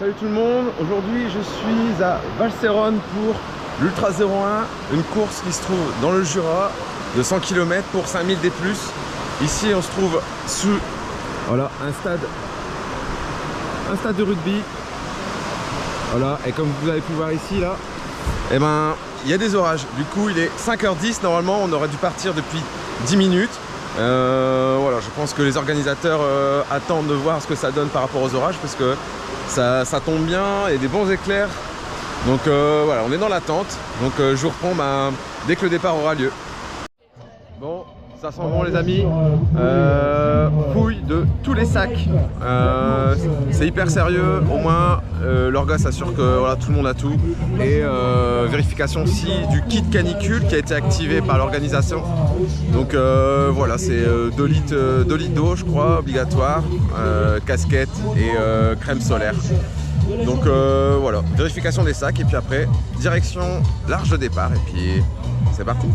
Salut tout le monde, aujourd'hui je suis à Valserone pour l'Ultra 01, une course qui se trouve dans le Jura de 100 km pour 5000 D+. Ici on se trouve sous voilà, un stade de rugby. Voilà, et comme vous avez pu voir ici là, eh ben, il y a des orages. Du coup il est 5h10, normalement on aurait dû partir depuis 10 minutes. Voilà, je pense que les organisateurs attendent de voir ce que ça donne par rapport aux orages parce que ça tombe bien et des bons éclairs. Donc voilà, on est dans l'attente. Donc je vous reprends dès que le départ aura lieu. Bon, ça sent bon les amis. Fouille de tous les sacs. C'est hyper sérieux. Au moins l'orga s'assure que voilà, tout le monde a tout. Et vérification aussi du kit canicule qui a été activé par l'organisation. Donc voilà, c'est 2 litres d'eau je crois, obligatoire, casquette et crème solaire. Donc voilà, vérification des sacs et puis après, direction large de départ et puis c'est parti.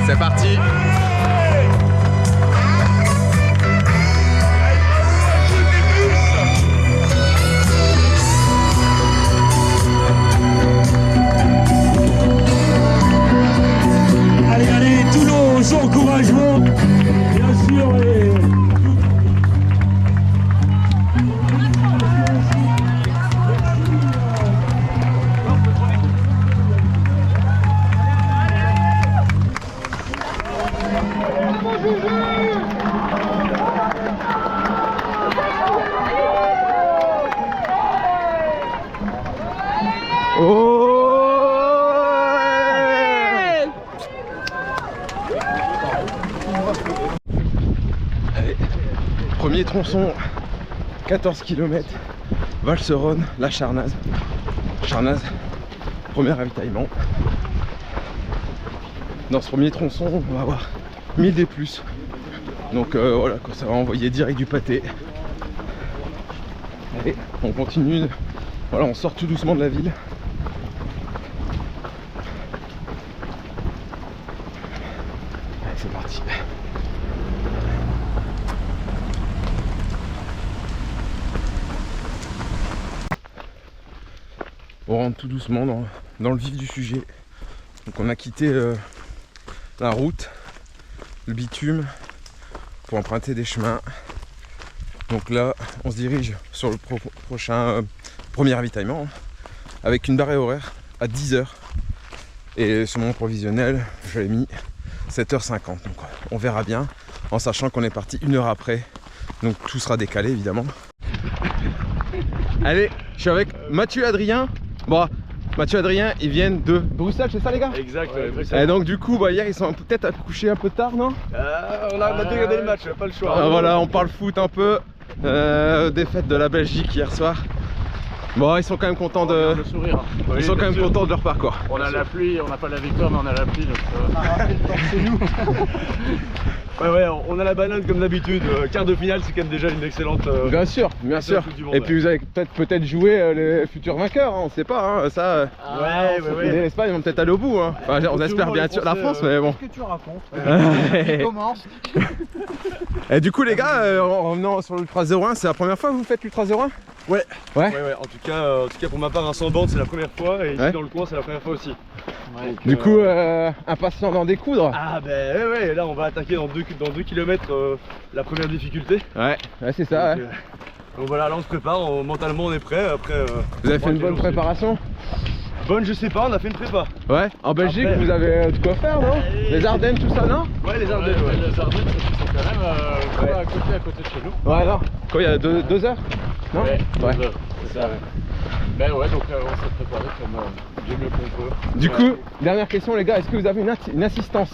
C'est parti. Allez, allez, tous nos encouragements, bien sûr. Allez, premier tronçon, 14 km, Valserone, la Charnaze. Charnaze, premier ravitaillement. Dans ce premier tronçon, on va avoir 1000 D+. Donc voilà, ça va envoyer direct du pâté. Allez, on continue. Voilà, on sort tout doucement de la ville. Allez, c'est parti. On rentre tout doucement dans le vif du sujet. Donc on a quitté la route, le bitume, pour emprunter des chemins. Donc là, on se dirige sur le prochain premier ravitaillement avec une barre horaire à 10h. Et sur mon provisionnel, je l'ai mis 7h50. Donc on verra bien, en sachant qu'on est parti 1 heure après. Donc tout sera décalé évidemment. Allez, je suis avec Mathieu et Adrien. Bon, Mathieu et Adrien, ils viennent de Bruxelles, c'est ça les gars? Exact, Et donc du coup, hier ils sont peut-être couchés un peu tard, non? On a regardé le match, pas le choix. Voilà, on parle foot un peu. Défaite de la Belgique hier soir. Bon, ils sont quand même contents de... Le sourire. Oui, ils sont quand même sûr. contents de leur parcours. On a la pluie, on n'a pas la victoire, mais on a la pluie. Donc, c'est nous. Ouais, on a la banane comme d'habitude. Quart de finale, c'est quand même déjà une excellente. Bien sûr, bien sûr. Monde, et puis vous allez peut-être jouer les futurs vainqueurs, hein, on sait pas. Hein, ça. Ouais. L'Espagne vont peut-être aller au bout. Hein. Enfin, on espère bien sûr la France, mais bon. Qu'est-ce que tu racontes? Commence. Et du coup, les gars, en revenant sur l'Ultra 01, c'est la première fois que vous faites l'Ultra 01? Ouais. Ouais. En tout cas, pour ma part, un 100 bandes, c'est la première fois. Et ici, dans le coin, c'est la première fois aussi. Ouais. Du coup, impatient d'en découdre. Ah, ouais, là, on va attaquer dans 2 km la première difficulté. Ouais, c'est ça. Donc voilà, là, on se prépare. Mentalement, on est prêt. Après, vous avez fait une bonne préparation? Bonne, je sais pas, on a fait une prépa. Ouais, en Belgique, Après, vous avez de quoi faire, non? Les Ardennes, tout ça, non? Ouais, les Ardennes, Les Ardennes, c'est quand même à côté de chez nous. Ouais, non. Quoi, il y a 2 heures? Non? Ouais. Ouais. C'est ça, ouais. Ben ouais, donc on s'est préparé comme du mieux qu'on peut. Du coup, dernière question, les gars, est-ce que vous avez une assistance?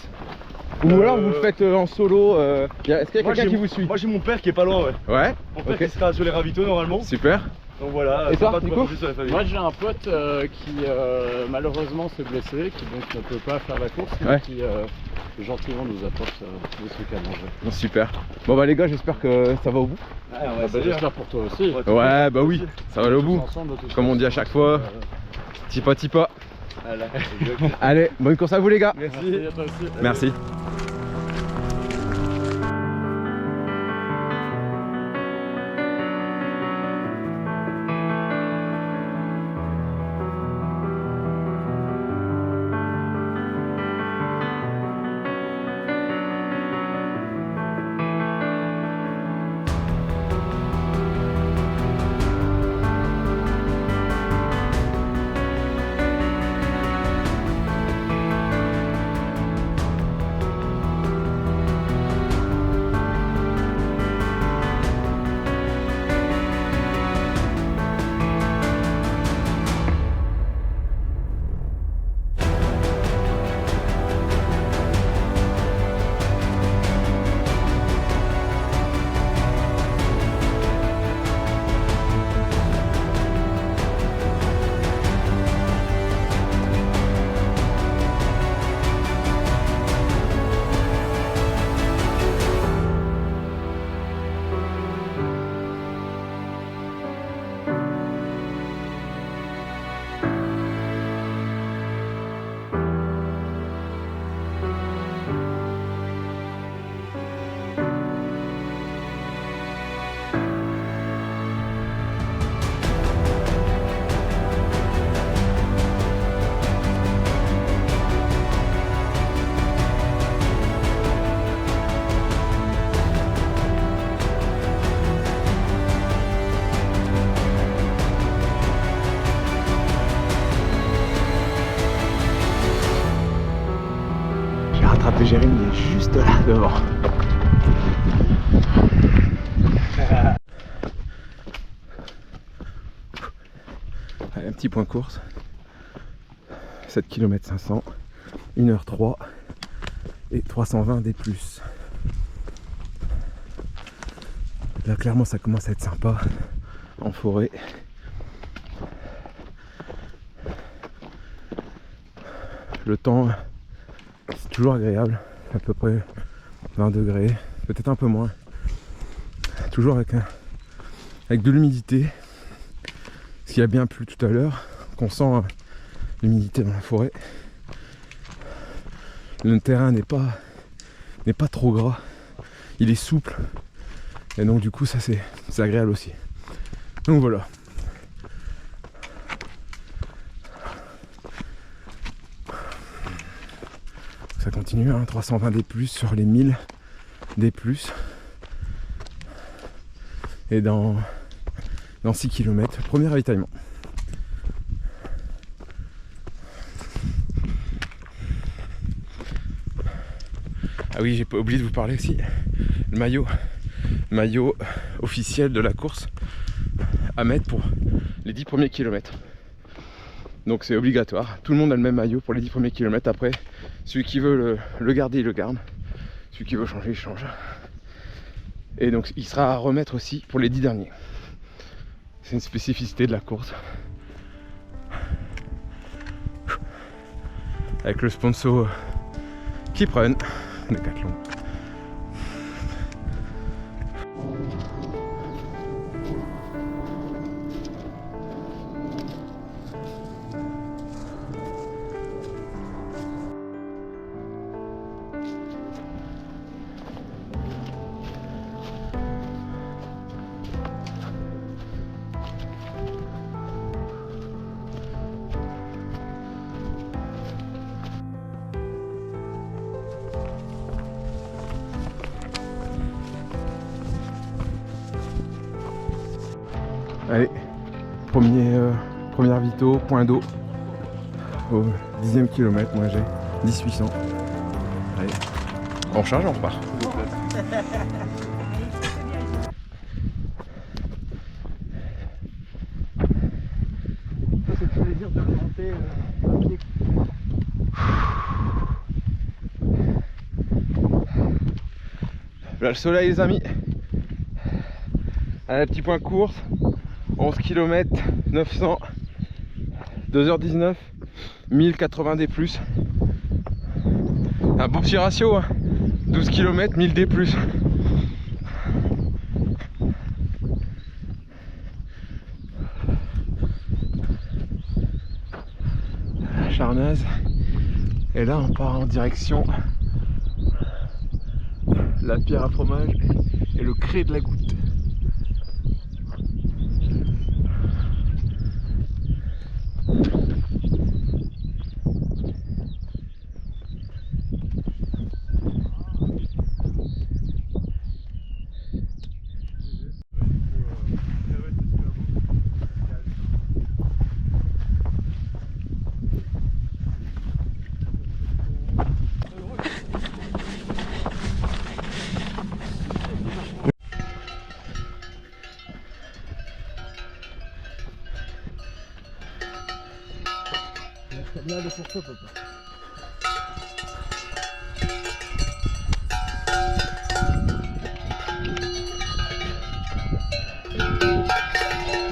Ou alors vous le faites en solo est-ce qu'il y a quelqu'un qui vous suit? Moi j'ai mon père qui est pas loin, ouais. Ouais. Mon père Ok. qui sera sur les ravitaux normalement. Super. Donc voilà, Et toi, sympa de Nico? reposer sur la famille. Moi j'ai un pote qui malheureusement s'est blessé, qui donc ne peut pas faire la course, mais Ouais. qui gentiment nous apporte des trucs à manger. Bon, super. Bon bah les gars, j'espère que ça va au bout. Ouais, on va Ah bah, essayer, hein. j'espère pour toi aussi. Ouais, bah oui, ça va aller au bout. Ensemble, de toute Comme on dit à façon, chaque fois. Tipa tipa. Allez, bonne course à vous les gars. Merci à toi aussi. Merci. J'ai rattrapé Jérémy, il est juste là devant. Allez, un petit point course. 7 km 500, 1h03 et 320 des plus. Là clairement ça commence à être sympa en forêt. Le temps c'est toujours agréable, à peu près 20 degrés, peut-être un peu moins. Toujours avec de l'humidité. Parce qu'il a bien plu tout à l'heure, qu'on sent l'humidité dans la forêt. Le terrain n'est pas trop gras, il est souple. Et donc du coup ça c'est agréable aussi. Donc voilà. Ça continue, hein, 320 des plus sur les 1000 des plus. Et dans 6 km, premier ravitaillement. Ah oui, j'ai pas oublié de vous parler aussi. Le maillot officiel de la course à mettre pour les 10 premiers kilomètres. Donc c'est obligatoire. Tout le monde a le même maillot pour les 10 premiers kilomètres. Après, celui qui veut le garder, il le garde. Celui qui veut changer, il change. Et donc il sera à remettre aussi pour les 10 derniers. C'est une spécificité de la course. Avec le sponsor Keep Run, Decathlon. Allez, première vito, point d'eau au 10e kilomètre, moi j'ai 1800. Allez, on charge, on repart. C'est le plaisir de remonter à pied. Là le soleil les amis. Allez, petit point course. 11 km 900, 2h19, 1080 D+. Un beau petit ratio, hein. 12 km 1000 D+. Charneuse. Et là on part en direction la pierre à fromage et le cré de la Goutte.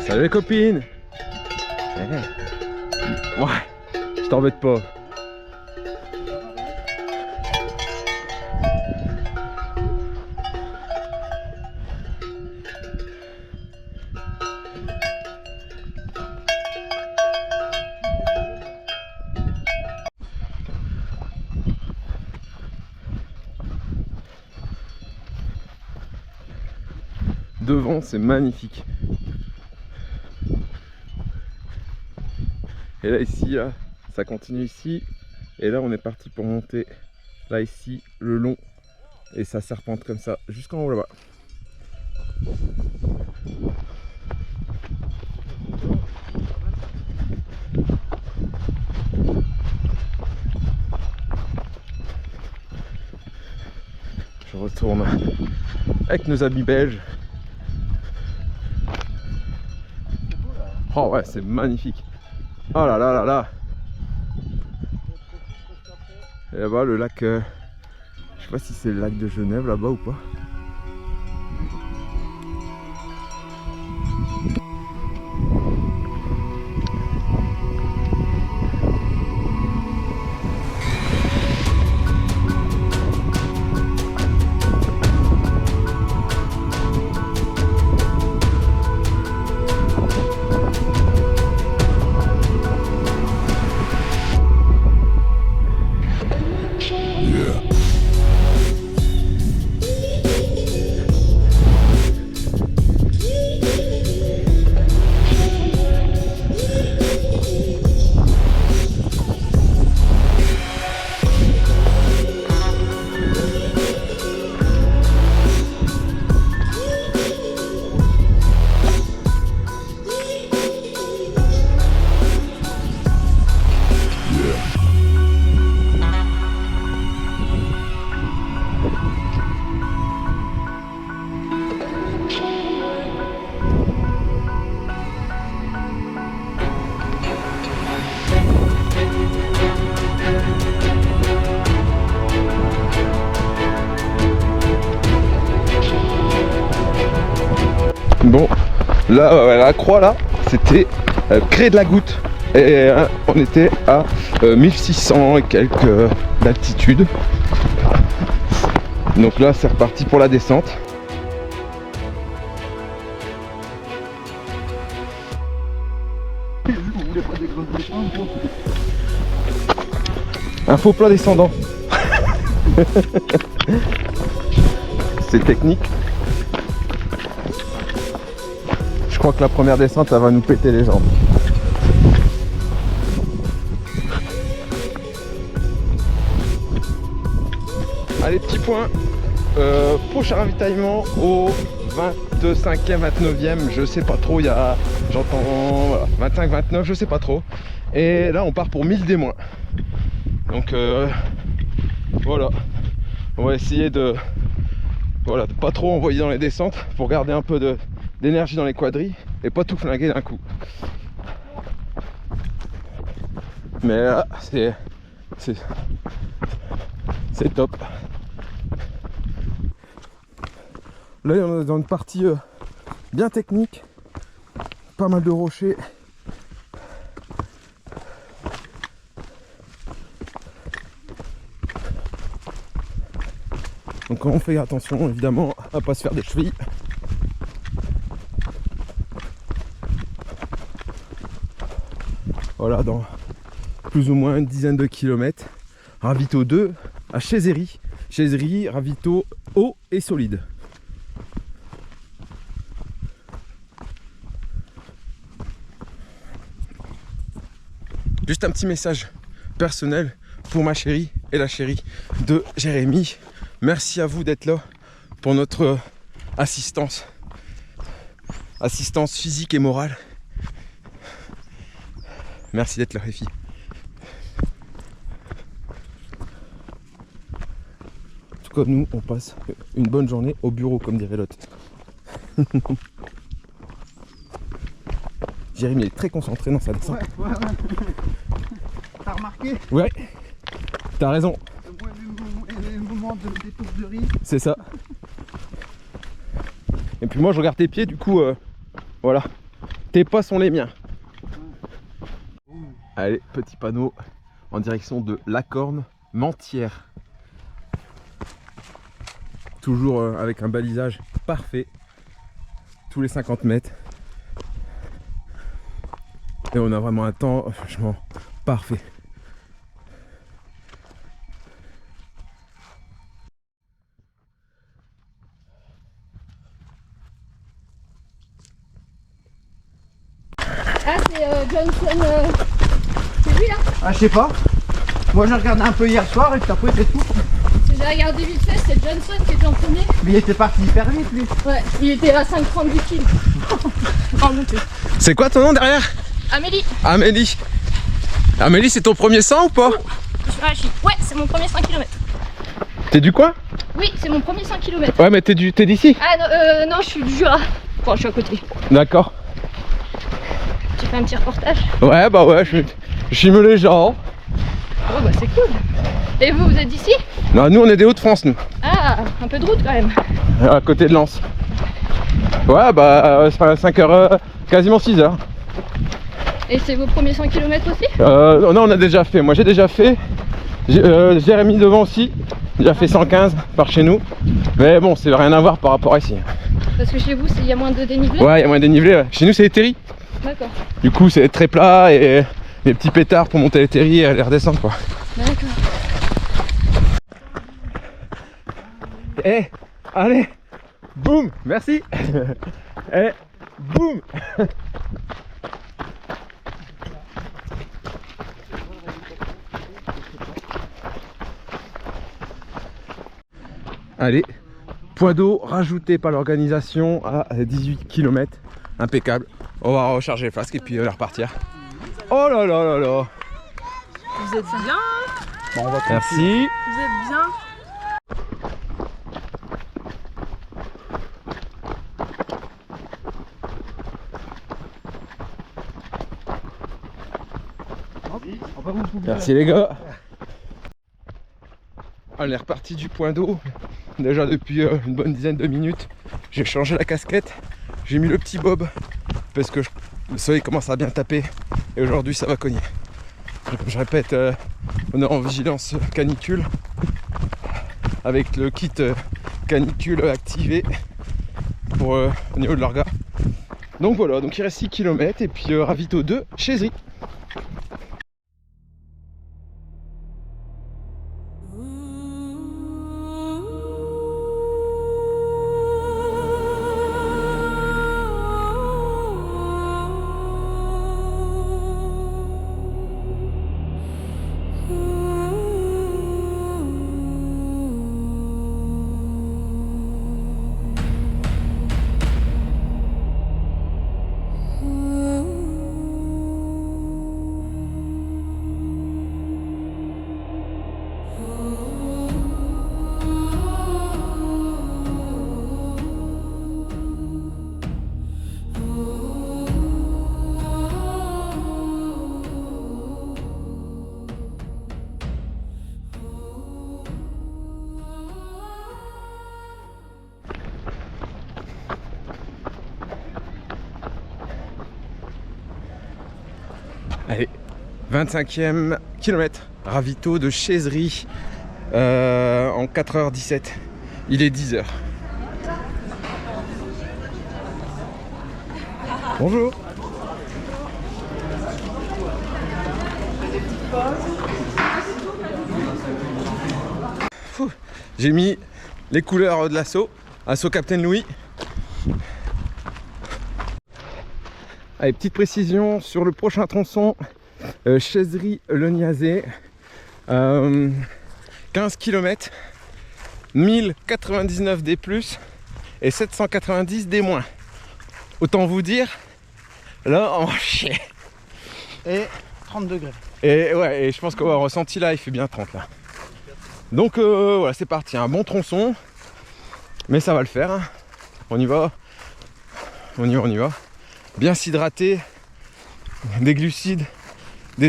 Salut les copines. Ouais, je t'embête pas. Devant, c'est magnifique. Et là ici, là, ça continue ici. Et là on est parti pour monter là ici, le long. Et ça serpente comme ça, jusqu'en haut là-bas. Je retourne avec nos amis belges. Oh ouais, c'est magnifique. Oh là là là là. Et là-bas le lac, je sais pas si c'est le lac de Genève là-bas ou pas. Bon, là, la croix là, c'était Cré de la Goutte. Et on était à 1600 et quelques d'altitude. Donc là, c'est reparti pour la descente. Un faux plat descendant. C'est technique. Je crois que la première descente, elle va nous péter les jambes. Allez, petit point. Prochain ravitaillement au 25e, 29e, je sais pas trop, j'entends voilà, 25, 29, je sais pas trop. Et là on part pour 1000 D-. Donc voilà, on va essayer de pas trop envoyer dans les descentes pour garder un peu d'énergie dans les quadrilles et pas tout flinguer d'un coup. Mais là c'est top. Là on est dans une partie bien technique, pas mal de rochers. Donc on fait attention évidemment à pas se faire des chevilles. Voilà, dans plus ou moins une dizaine de kilomètres, ravito 2 à Chézéry. Chézéry, ravito haut et solide. Juste un petit message personnel pour ma chérie et la chérie de Jérémy. Merci à vous d'être là pour notre assistance physique et morale. Merci d'être là les filles. En tout cas nous on passe une bonne journée au bureau comme dirait l'autre. Jérémy est très concentré dans sa descente. Ouais. T'as remarqué? Ouais, t'as raison. Le moment de d'étoufferie. C'est ça. Et puis moi je regarde tes pieds, du coup voilà. Tes pas sont les miens. Allez, petit panneau en direction de La Corne, Mentières. Toujours avec un balisage parfait. Tous les 50 mètres. Et on a vraiment un temps franchement parfait. Ah, c'est Johnson. C'est lui là. Ah, je sais pas. Moi, j'ai regardé un peu hier soir et puis après, c'est tout. J'ai regardé vite fait, c'est Johnson qui était en premier. Mais il était parti hyper vite, lui. Ouais, il était à 5,30 du kill. En montée. C'est quoi ton nom derrière? Amélie. Amélie. Amélie, c'est ton premier 100 ou pas? Ouais, c'est mon premier 5 km. T'es du coin? Oui, c'est mon premier 5 km. Ouais, mais t'es d'ici? Ah non, je suis du Jura. Bon, je suis à côté. D'accord. J'ai fait un petit reportage. Ouais, bah ouais, je filme les gens. Oh bah c'est cool. Et vous êtes d'ici? Non, nous on est des Hauts-de-France, nous. Ah, un peu de route quand même. À côté de Lens. Ouais, bah ça fait 5 heures, quasiment 6 heures. Et c'est vos premiers 100 km aussi? Non, on a déjà fait. Moi j'ai déjà fait. Jérémy devant aussi. J'ai fait 115 par chez nous. Mais bon, c'est rien à voir par rapport à ici. Parce que chez vous, il y a moins de dénivelé? Ouais, il y a moins de dénivelé. Ouais. Chez nous, c'est les terris. D'accord. Du coup, c'est très plat et des petits pétards pour monter les terris et les redescendre, quoi. D'accord. Eh, allez, boum, merci. Eh, boum. Allez, point d'eau rajouté par l'organisation à 18 km. Impeccable. On va recharger les flasques et puis on va repartir. Oh là là là là. Vous êtes bien? Bon, on va Merci. Vous êtes bien? Merci les gars. On est reparti du point d'eau. Déjà depuis une bonne dizaine de minutes. J'ai changé la casquette. J'ai mis le petit bob parce que le soleil commence à bien taper et aujourd'hui ça va cogner. Je répète, on est en vigilance canicule avec le kit canicule activé pour au niveau de l'orga. Donc voilà, donc il reste 6 km et puis ravito 2 chez Zri. Allez, 25e kilomètre, ravito de Chaiserie en 4h17. Il est 10h. Bonjour. J'ai mis les couleurs de l'assaut, assaut Captain Louis. Allez, petite précision sur le prochain tronçon, Chaiserie-Le Niazet, 15 km, 1099 D+, et 790 D-. Autant vous dire, là on va chier. Et 30 degrés. Et ouais, et je pense qu'au ressenti là, il fait bien 30 là. Donc voilà, c'est parti, un bon tronçon, mais ça va le faire, hein. On y va, on y va. Bien s'hydrater, des glucides,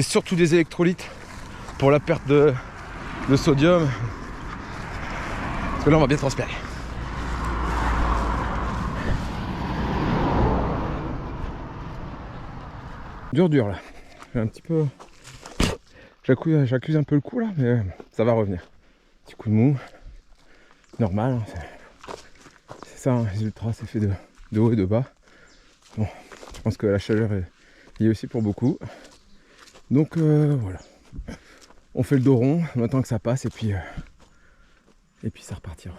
surtout des électrolytes pour la perte de sodium. Parce que là on va bien transpirer. Dur là. J'ai un petit peu. J'accuse un peu le coup là, mais ça va revenir. Petit coup de mou. Normal. Hein, c'est ça, hein, les ultras, c'est fait de haut et de bas. Bon, je pense que la chaleur est liée aussi pour beaucoup. Donc voilà. On fait le dos rond, on attend que ça passe et puis ça repartira.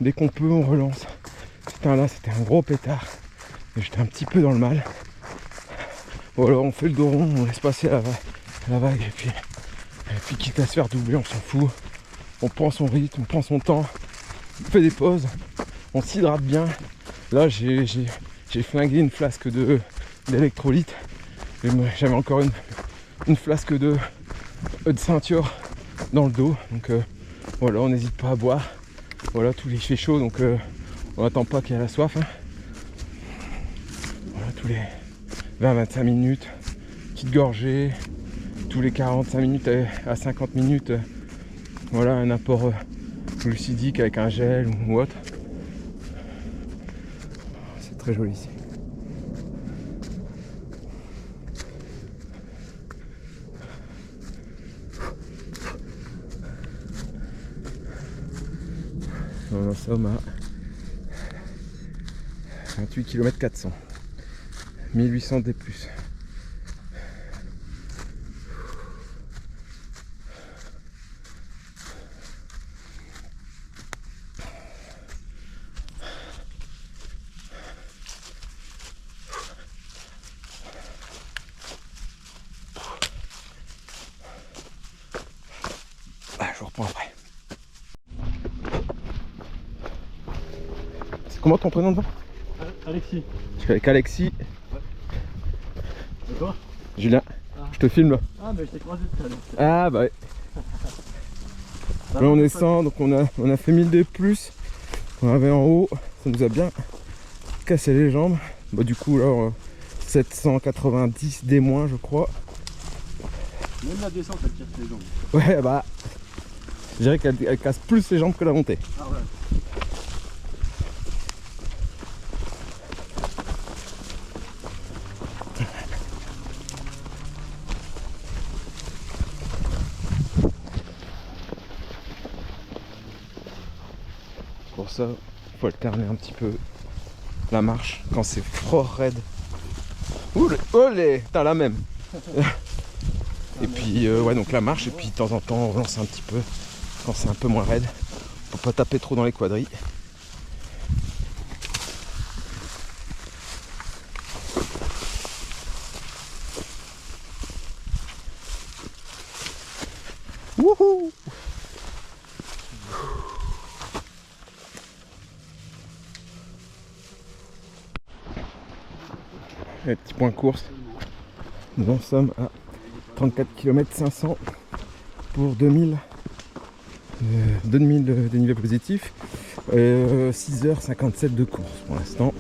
Dès qu'on peut, on relance. Putain, là, c'était un gros pétard. J'étais un petit peu dans le mal. Voilà, on fait le dos rond, on laisse passer la vague et puis quitte à se faire doubler, on s'en fout. On prend son rythme, on prend son temps, on fait des pauses, on s'hydrate bien. Là, j'ai flingué une flasque d'électrolyte. J'avais encore une flasque de ceinture dans le dos. Donc voilà, on n'hésite pas à boire. Voilà, il fait chaud, donc on n'attend pas qu'il y ait la soif. Hein. Voilà, tous les 20-25 minutes, petite gorgée, tous les 45 minutes à 50 minutes, voilà, un apport glucidique avec un gel ou autre. C'est très joli ici. On en somme à 28 km 400. 1800 D+. Je reprends après. C'est comment ton prénom devant? Alexis. Je suis avec Alexis. Et toi? Julien. Je te filme là. Ah bah je t'ai croisé tout à l'heure. Ah bah ouais. Là on descend, donc on a fait 1000 D+. On avait en haut, ça nous a bien cassé les jambes. Bah du coup là 790 D- je crois. Même la descente elle casse les jambes. Ouais bah je dirais qu'elle casse plus les jambes que la montée. Ah ouais. Pour ça, il faut alterner un petit peu la marche quand c'est fort raide. Olé, t'as la même. Et puis ouais, donc la marche, et puis de temps en temps on relance un petit peu quand c'est un peu moins raide pour pas taper trop dans les quadrilles. Wouhou! Les petits points course. Nous en sommes à 34 km 500 pour 2000 de dénivelé positif. 6h57 de course pour l'instant.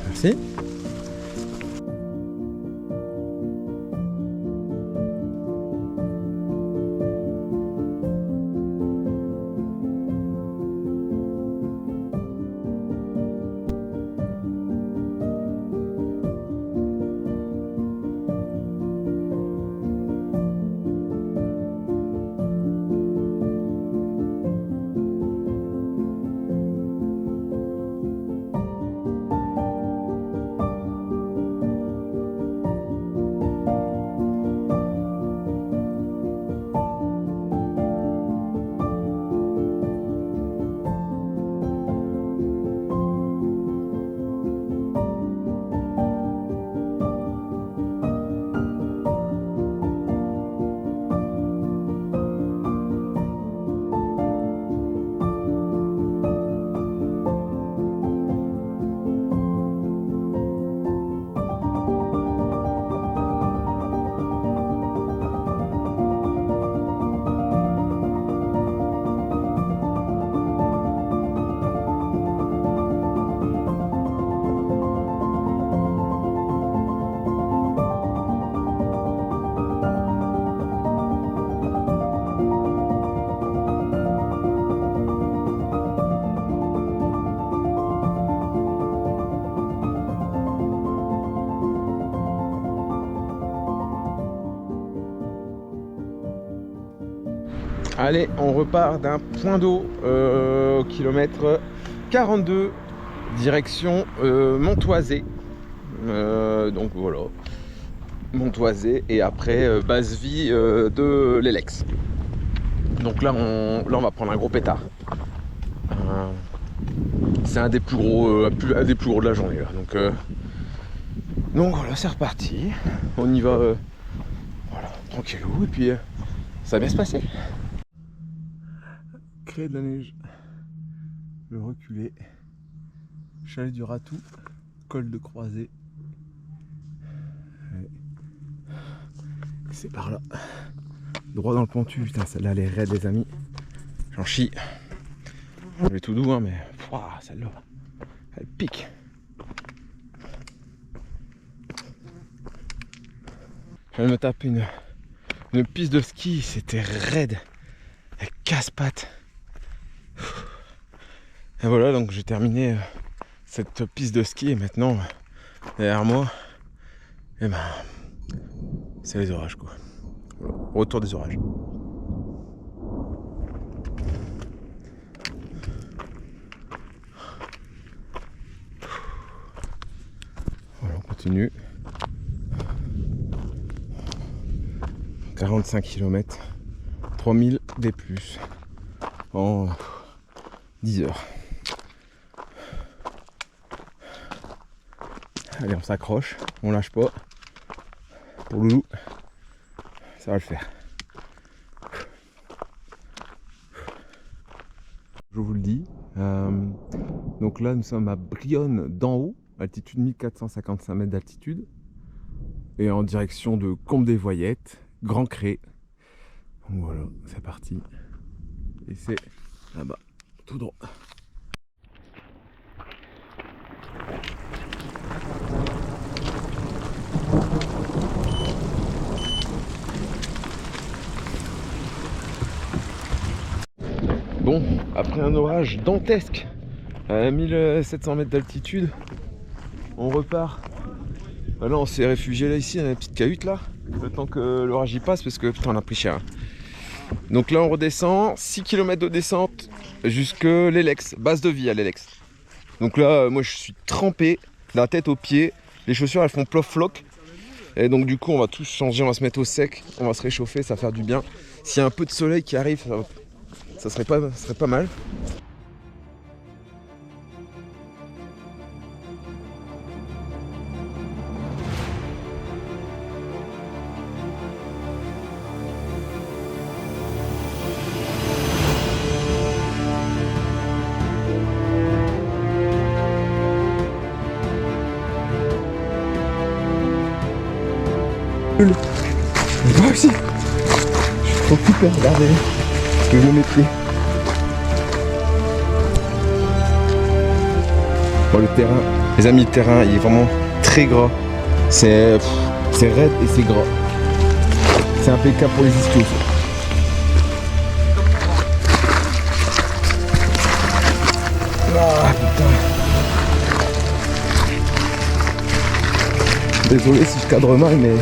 Merci. Allez, on repart d'un point d'eau au kilomètre 42, direction Montoisé. Donc voilà, Montoisé et après base vie de l'Elex. Donc là on va prendre un gros pétard. C'est un des plus gros de la journée là. Donc voilà, c'est reparti. On y va voilà, tranquillou et puis ça va bien se passer. Cré de la neige, le reculé, chalet du Ratou, col de Croisé. C'est par là. Droit dans le pentu, putain, celle-là elle est raide les amis. J'en chie. Je vais tout doux hein, mais celle-là, elle pique. Je viens de me taper une piste de ski, c'était raide. Elle casse-pattes. Et voilà, donc j'ai terminé cette piste de ski et maintenant, derrière moi, et ben, c'est les orages quoi. Voilà, retour des orages. Voilà, on continue. 45 km, 3000 D+, en 10 heures. Allez, on s'accroche, on lâche pas. Pour Loulou, ça va le faire. Je vous le dis. Donc là, nous sommes à Brionne d'en haut, altitude 1455 mètres d'altitude. Et en direction de Combe des Voyettes, Grand Cré. Donc voilà, c'est parti. Et c'est là-bas, tout droit. Bon, après un orage dantesque à 1700 mètres d'altitude, on repart. Là on s'est réfugié là ici dans la petite cahute là, le temps que l'orage y passe parce que putain on a pris cher. Donc là on redescend, 6 km de descente jusque l'Elex, base de vie à l'Elex. Donc là moi je suis trempé, de la tête aux pieds, les chaussures elles font plof-floc. Et donc du coup on va tous changer, on va se mettre au sec, on va se réchauffer, ça va faire du bien. S'il y a un peu de soleil qui arrive, ça serait pas mal. Moi aussi, je suis trop occupé, regardez, je mets mes pieds. Bon, le terrain, les amis, le terrain il est vraiment très gras. C'est raide et c'est gras. C'est impeccable pour les ischios. Ah putain. Désolé si je cadre mal mais...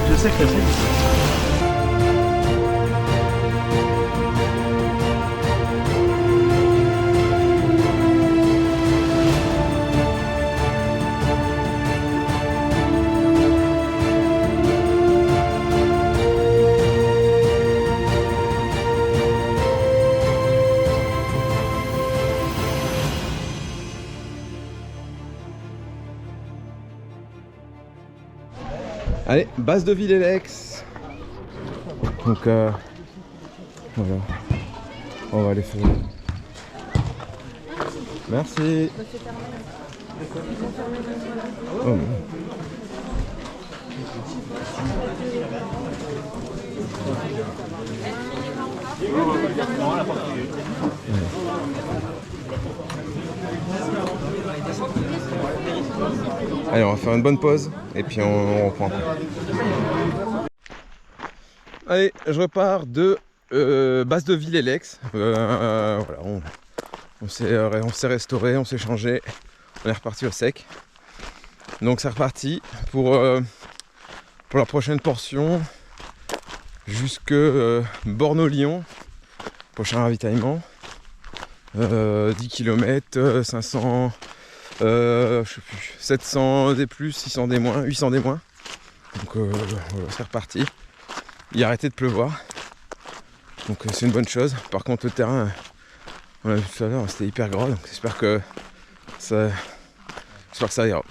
Je sais que c'est. Allez, base de ville Elex. Donc voilà, on va aller faire. Merci. Oh, Allez, on va faire une bonne pause et puis on reprend. Allez, je repars de Basse-de-Ville-et-Lex. Voilà, on s'est restauré, on s'est changé, on est reparti au sec. Donc c'est reparti pour la prochaine portion jusque Borno-Lyon. Prochain ravitaillement. 10 km, 500, je sais plus, 700 des plus, 600 des moins, 800 des moins. Donc voilà, c'est reparti. Il a arrêté de pleuvoir. Donc c'est une bonne chose. Par contre le terrain, on l'a vu tout à l'heure, c'était hyper gras. Donc j'espère que ça ira.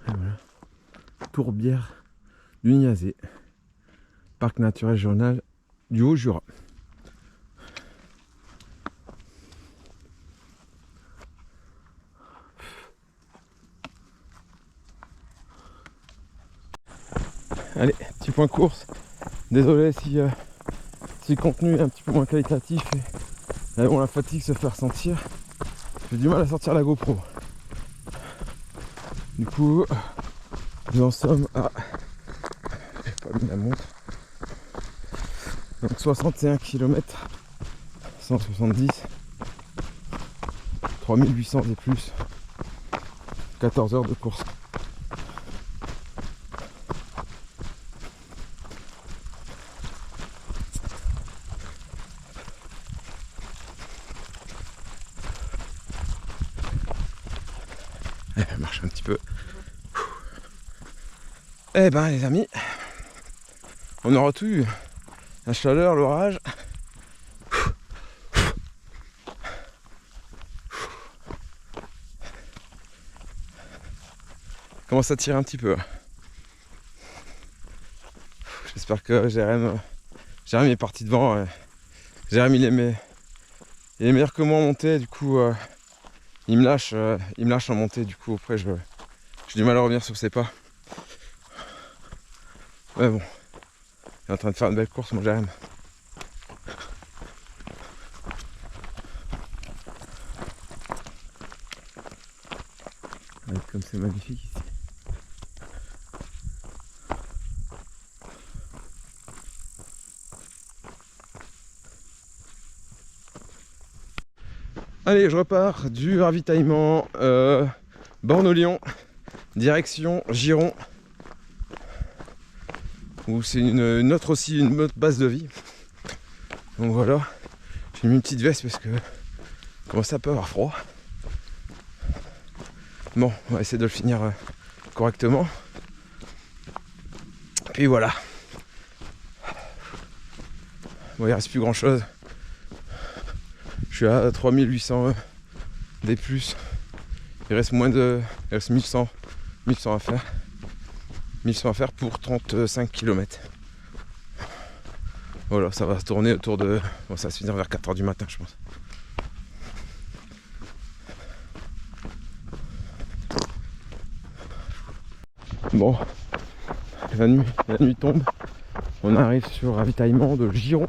Et voilà. Tourbière du Niazé, parc naturel régional du Haut-Jura. Allez, petit point course. Désolé si le contenu est un petit peu moins qualitatif et bon, la fatigue se fait ressentir. J'ai du mal à sortir la GoPro. Du coup, nous en sommes à... J'ai pas mis la montre. Donc 61 km, 170, 3800 des plus, 14 heures de course. Elle marche un petit peu. Eh ben les amis, on aura tout eu. La chaleur, l'orage. Commence à tirer un petit peu. J'espère que Jérém est parti devant. Jérém il est meilleur que moi en montée, du coup il me lâche en montée, du coup après j'ai du mal à revenir sur ses pas. Mais bon, il est en train de faire une belle course mon Jérém. Ouais, comme c'est magnifique ici. Allez, je repars du ravitaillement Borno-Lyon, direction Giron, où c'est une autre base de vie. Donc voilà, j'ai mis une petite veste parce que commence à peu avoir froid. Bon, on va essayer de le finir correctement. Puis voilà. Bon, il reste plus grand chose. Je suis à 3800 des plus. Il reste 1100 à faire. 1100 à faire pour 35 km. Voilà, ça va se tourner autour de... Bon, ça va se finir vers 4h du matin, je pense. Bon, la nuit tombe. On arrive sur le ravitaillement de Giron.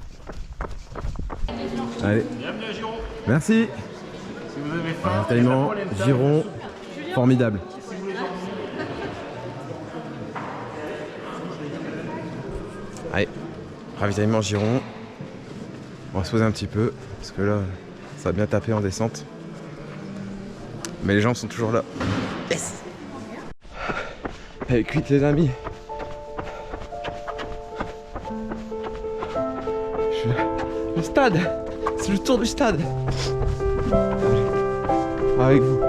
Allez. Bienvenue à Giron. Merci. Si vous avez faim, Ravitaillement Giron, formidable. Allez, ravitaillement Giron. On va se poser un petit peu parce que là, ça va bien taper en descente. Mais les gens sont toujours là. Yes. Allez, cuite les amis. Le stade, c'est le tour du stade. Avec vous.